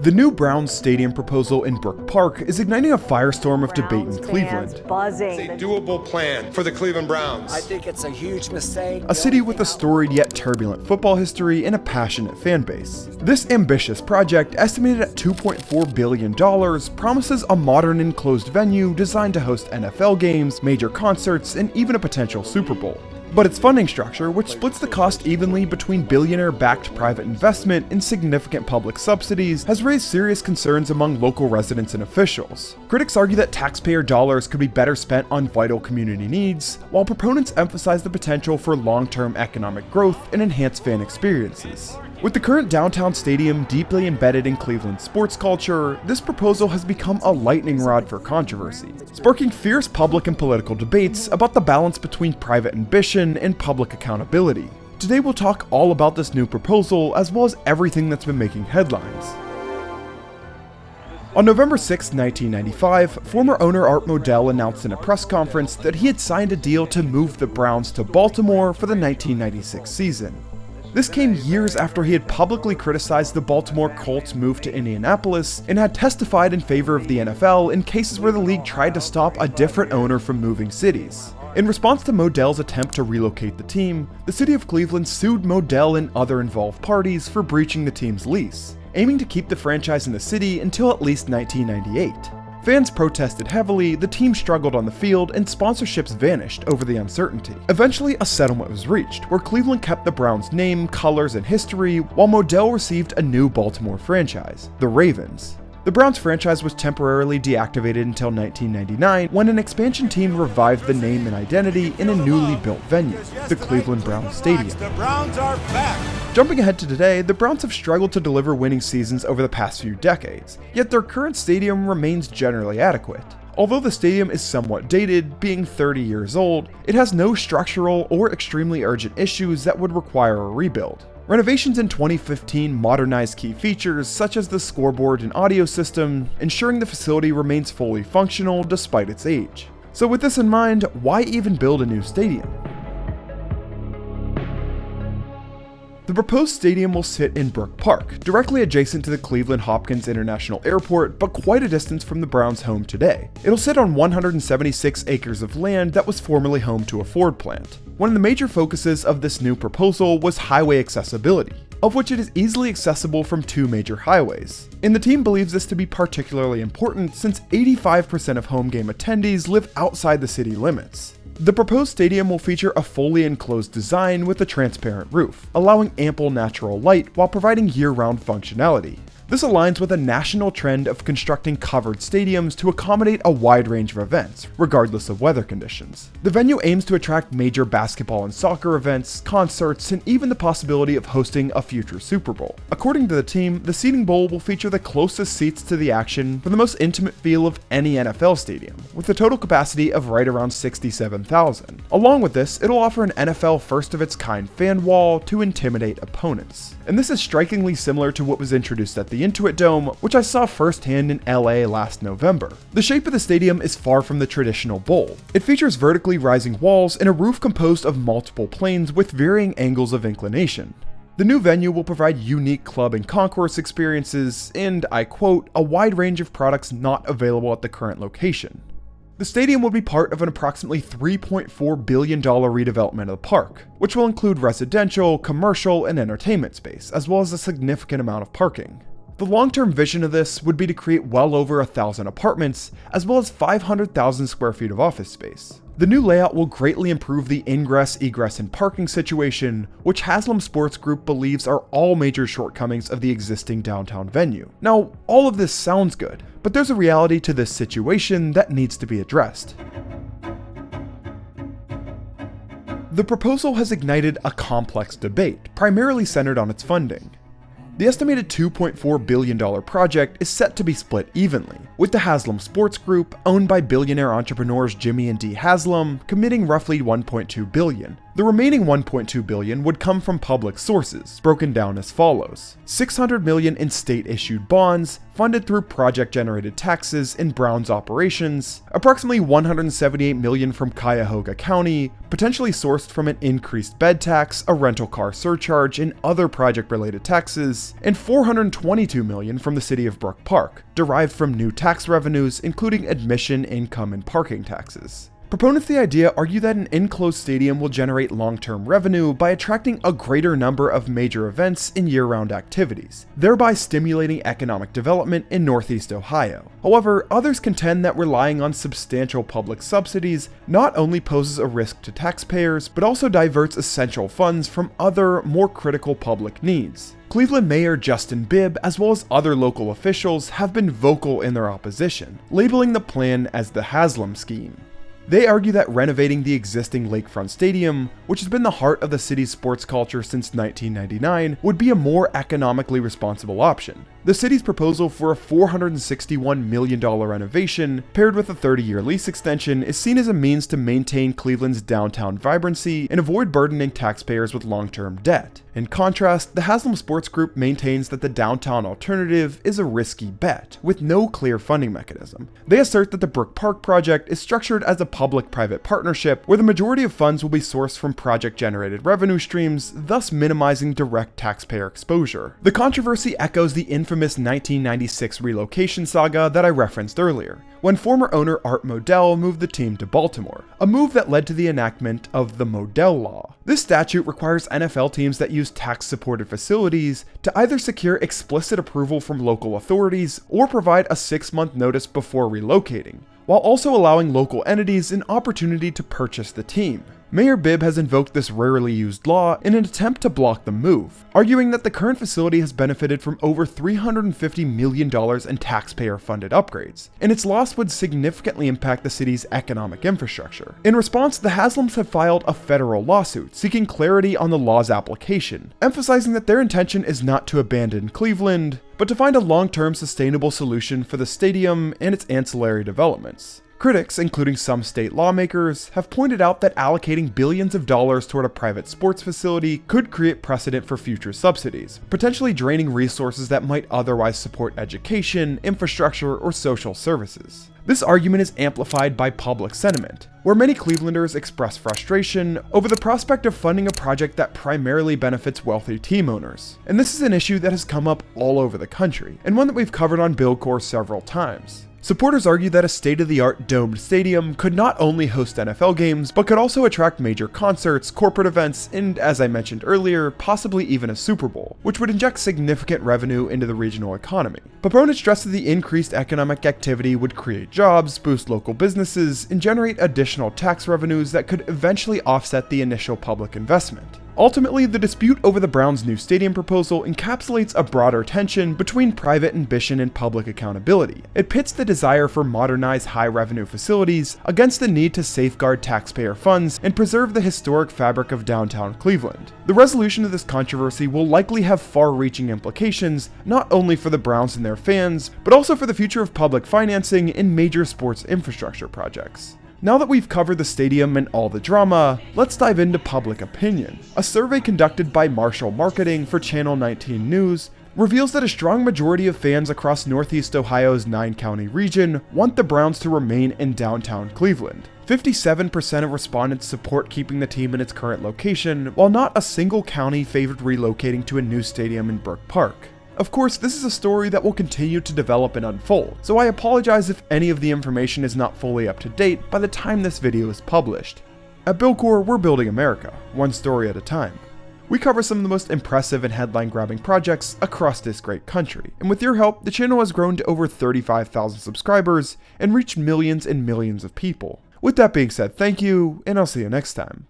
The new Browns Stadium proposal in Brook Park is igniting a firestorm of debate in Cleveland. It's a doable plan for the Cleveland Browns. I think it's a huge mistake. A city with a storied yet turbulent football history and a passionate fan base. This ambitious project, estimated at $2.4 billion, promises a modern enclosed venue designed to host NFL games, major concerts, and even a potential Super Bowl. But its funding structure, which splits the cost evenly between billionaire-backed private investment and significant public subsidies, has raised serious concerns among local residents and officials. Critics argue that taxpayer dollars could be better spent on vital community needs, while proponents emphasize the potential for long-term economic growth and enhanced fan experiences. With the current downtown stadium deeply embedded in Cleveland's sports culture, this proposal has become a lightning rod for controversy, sparking fierce public and political debates about the balance between private ambition and public accountability. Today we'll talk all about this new proposal, as well as everything that's been making headlines. On November 6, 1995, former owner Art Modell announced in a press conference that he had signed a deal to move the Browns to Baltimore for the 1996 season. This came years after he had publicly criticized the Baltimore Colts' move to Indianapolis and had testified in favor of the NFL in cases where the league tried to stop a different owner from moving cities. In response to Modell's attempt to relocate the team, the city of Cleveland sued Modell and other involved parties for breaching the team's lease, aiming to keep the franchise in the city until at least 1998. Fans protested heavily, the team struggled on the field, and sponsorships vanished over the uncertainty. Eventually, a settlement was reached, where Cleveland kept the Browns' name, colors, and history, while Modell received a new Baltimore franchise, the Ravens. The Browns franchise was temporarily deactivated until 1999, when an expansion team revived the name and identity in a newly built venue, the Cleveland Browns Stadium. The Browns are back. Jumping ahead to today, the Browns have struggled to deliver winning seasons over the past few decades, yet their current stadium remains generally adequate. Although the stadium is somewhat dated, being 30 years old, it has no structural or extremely urgent issues that would require a rebuild. Renovations in 2015 modernized key features such as the scoreboard and audio system, ensuring the facility remains fully functional despite its age. So with this in mind, why even build a new stadium? The proposed stadium will sit in Brook Park, directly adjacent to the Cleveland Hopkins International Airport, but quite a distance from the Browns' home today. It'll sit on 176 acres of land that was formerly home to a Ford plant. One of the major focuses of this new proposal was highway accessibility, of which it is easily accessible from two major highways. And the team believes this to be particularly important since 85% of home game attendees live outside the city limits. The proposed stadium will feature a fully enclosed design with a transparent roof, allowing ample natural light while providing year-round functionality. This aligns with a national trend of constructing covered stadiums to accommodate a wide range of events, regardless of weather conditions. The venue aims to attract major basketball and soccer events, concerts, and even the possibility of hosting a future Super Bowl. According to the team, the seating bowl will feature the closest seats to the action for the most intimate feel of any NFL stadium, with a total capacity of right around 67,000. Along with this, it'll offer an NFL first-of-its-kind fan wall to intimidate opponents. And this is strikingly similar to what was introduced at the Intuit Dome, which I saw firsthand in LA last November. The shape of the stadium is far from the traditional bowl. It features vertically rising walls and a roof composed of multiple planes with varying angles of inclination. The new venue will provide unique club and concourse experiences and, I quote, a wide range of products not available at the current location. The stadium will be part of an approximately $3.4 billion redevelopment of the park, which will include residential, commercial, and entertainment space, as well as a significant amount of parking. The long-term vision of this would be to create well over 1,000 apartments, as well as 500,000 square feet of office space. The new layout will greatly improve the ingress, egress, and parking situation, which Haslam Sports Group believes are all major shortcomings of the existing downtown venue. Now, all of this sounds good, but there's a reality to this situation that needs to be addressed. The proposal has ignited a complex debate, primarily centered on its funding. The estimated $2.4 billion project is set to be split evenly, with the Haslam Sports Group, owned by billionaire entrepreneurs Jimmy and Dee Haslam, committing roughly $1.2 billion, The remaining $1.2 billion would come from public sources, broken down as follows: $600 million in state-issued bonds, funded through project-generated taxes in Brown's operations, approximately $178 million from Cuyahoga County, potentially sourced from an increased bed tax, a rental car surcharge, and other project-related taxes, and $422 million from the city of Brook Park, derived from new tax revenues, including admission, income, and parking taxes. Proponents of the idea argue that an enclosed stadium will generate long-term revenue by attracting a greater number of major events and year-round activities, thereby stimulating economic development in Northeast Ohio. However, others contend that relying on substantial public subsidies not only poses a risk to taxpayers, but also diverts essential funds from other, more critical public needs. Cleveland Mayor Justin Bibb, as well as other local officials, have been vocal in their opposition, labeling the plan as the Haslam scheme. They argue that renovating the existing lakefront stadium, which has been the heart of the city's sports culture since 1999, would be a more economically responsible option. The city's proposal for a $461 million renovation, paired with a 30-year lease extension, is seen as a means to maintain Cleveland's downtown vibrancy and avoid burdening taxpayers with long-term debt. In contrast, the Haslam Sports Group maintains that the downtown alternative is a risky bet, with no clear funding mechanism. They assert that the Brook Park project is structured as a public-private partnership, where the majority of funds will be sourced from project-generated revenue streams, thus minimizing direct taxpayer exposure. The controversy echoes the infamous 1996 relocation saga that I referenced earlier, when former owner Art Modell moved the team to Baltimore, a move that led to the enactment of the Modell Law. This statute requires NFL teams that use tax-supported facilities to either secure explicit approval from local authorities or provide a 6-month notice before relocating, while also allowing local entities an opportunity to purchase the team. Mayor Bibb has invoked this rarely used law in an attempt to block the move, arguing that the current facility has benefited from over $350 million in taxpayer-funded upgrades, and its loss would significantly impact the city's economic infrastructure. In response, the Haslams have filed a federal lawsuit seeking clarity on the law's application, emphasizing that their intention is not to abandon Cleveland, but to find a long-term sustainable solution for the stadium and its ancillary developments. Critics, including some state lawmakers, have pointed out that allocating billions of dollars toward a private sports facility could create precedent for future subsidies, potentially draining resources that might otherwise support education, infrastructure, or social services. This argument is amplified by public sentiment, where many Clevelanders express frustration over the prospect of funding a project that primarily benefits wealthy team owners. And this is an issue that has come up all over the country, and one that we've covered on Billcore several times. Supporters argue that a state-of-the-art domed stadium could not only host NFL games, but could also attract major concerts, corporate events, and, as I mentioned earlier, possibly even a Super Bowl, which would inject significant revenue into the regional economy. Proponents stress that the increased economic activity would create jobs, boost local businesses, and generate additional tax revenues that could eventually offset the initial public investment. Ultimately, the dispute over the Browns' new stadium proposal encapsulates a broader tension between private ambition and public accountability. It pits the desire for modernized high-revenue facilities against the need to safeguard taxpayer funds and preserve the historic fabric of downtown Cleveland. The resolution of this controversy will likely have far-reaching implications, not only for the Browns and their fans, but also for the future of public financing in major sports infrastructure projects. Now that we've covered the stadium and all the drama, let's dive into public opinion. A survey conducted by Marshall Marketing for Channel 19 News reveals that a strong majority of fans across Northeast Ohio's 9-county region want the Browns to remain in downtown Cleveland. 57% of respondents support keeping the team in its current location, while not a single county favored relocating to a new stadium in Brook Park. Of course, this is a story that will continue to develop and unfold, so I apologize if any of the information is not fully up to date by the time this video is published. At Billcore, we're building America, one story at a time. We cover some of the most impressive and headline-grabbing projects across this great country, and with your help, the channel has grown to over 35,000 subscribers and reached millions and millions of people. With that being said, thank you, and I'll see you next time.